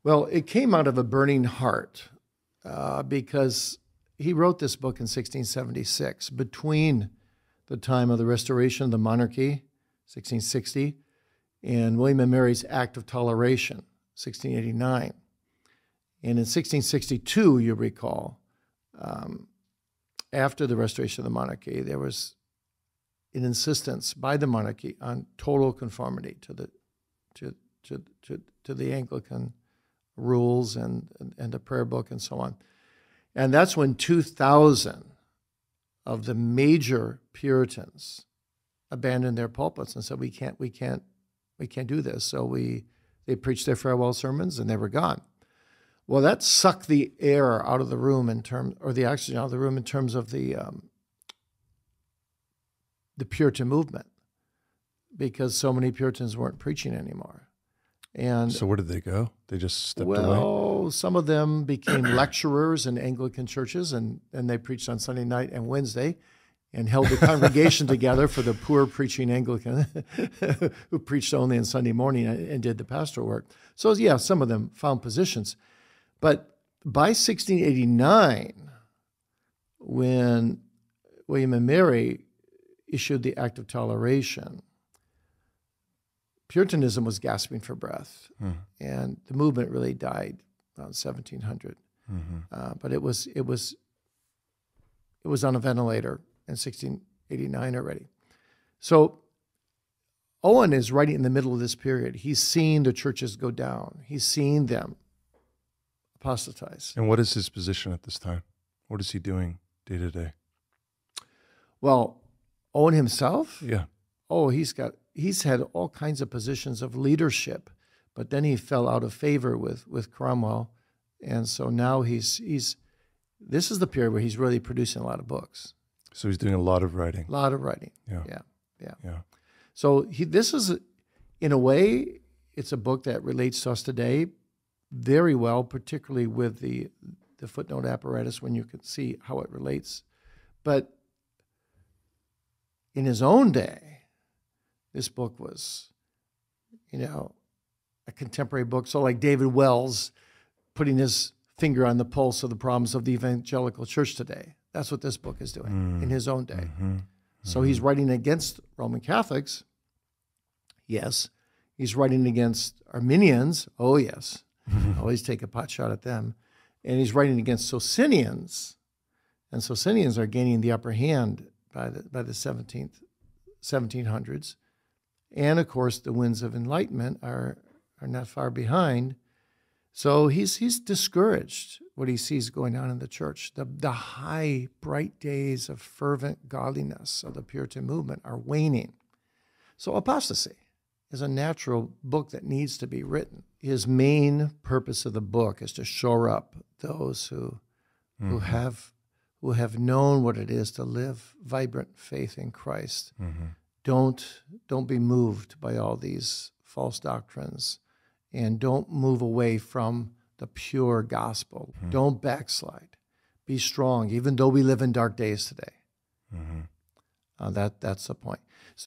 Well, it came out of a burning heart because he wrote this book in 1676, between the time of the restoration of the monarchy, 1660, and William and Mary's Act of Toleration, 1689. And in 1662, you recall, after the restoration of the monarchy, there was an insistence by the monarchy on total conformity to the Anglican rules and the prayer book and so on. And that's when 2,000 of the major Puritans abandoned their pulpits and said, we can't do this. So they preached their farewell sermons and they were gone. Well, that sucked the air out of the room or the oxygen out of the room in terms of the Puritan movement, because so many Puritans weren't preaching anymore. And so where did they go? They just stepped away? Well, some of them became lecturers in Anglican churches, and they preached on Sunday night and Wednesday and held the congregation together for the poor preaching Anglican who preached only on Sunday morning and did the pastoral work. So, yeah, some of them found positions. But by 1689, when William and Mary issued the Act of Toleration, Puritanism was gasping for breath, and the movement really died around 1700. But it was on a ventilator in 1689 already. So Owen is right in the middle of this period. He's seen the churches go down. He's seen them apostatize. And what is his position at this time? What is he doing day to day? Well, Owen himself? Yeah. Oh, he's had all kinds of positions of leadership, but then he fell out of favor with Cromwell, and so now this is the period where he's really producing a lot of books. So he's doing a lot of writing. A lot of writing. Yeah. So this is, in a way, it's a book that relates to us today very well, particularly with the footnote apparatus when you can see how it relates. But in his own day, this book was, a contemporary book. So like David Wells putting his finger on the pulse of the problems of the evangelical church today. That's what this book is doing in his own day. So he's writing against Roman Catholics. Yes. He's writing against Arminians. Oh, yes. Always take a pot shot at them. And he's writing against Socinians. And Socinians are gaining the upper hand by the 1700s. And, of course, the winds of enlightenment are not far behind. So he's discouraged what he sees going on in the church. The high, bright days of fervent godliness of the Puritan movement are waning. So Apostasy is a natural book that needs to be written. His main purpose of the book is to shore up those who have known what it is to live vibrant faith in Christ. Don't be moved by all these false doctrines, and don't move away from the pure gospel. Don't backslide. Be strong, even though we live in dark days today. That's the point.